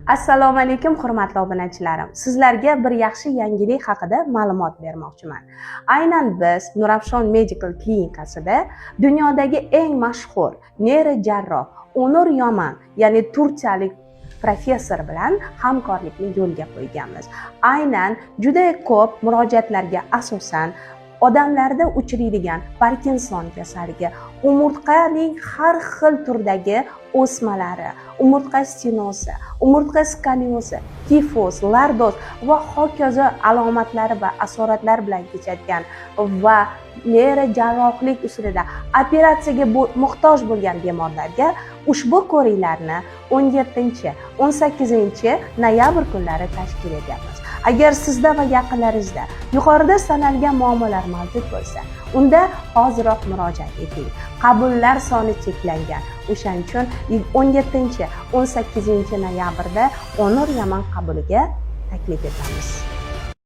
Assalomu alaykum hurmatli obunachilarim. Sizlarga bir yaxshi yangilik haqida ma'lumot bermoqchiman. Aynan biz Nurafshon Medical klinikasida dunyodagi eng mashhur neyrojarroh Onur Yoman, ya'ni turkiyalik professor bilan hamkorlikni yo'lga qo'yganmiz. Aynan juda ko'p murojaatlarga asosan odamlarda uchraydigan Parkinson kasalligi, umurtqaning har xil turdagi o'smalari, umurtqa stenozi, umurtqa skoliozi, tifoz, lardoz va hokazo alomatlari va asoratlar bilan kechadigan va neyrojarrohlik usulida operatsiyaga muhtoj bo'lgan bemorlarga ushbu ko'riklarni 17-18 noyabr kunlari tashkil etyapmiz. Agar sizda va yaqinlaringizda yuqorida sanalgan muammolar mavjud bo'lsa, unda hoziroq murojaat eting. Qabullar soni cheklangan. O'shaning uchun 17-18 noyabrda Onur Yoman qabuliga taklif etamiz.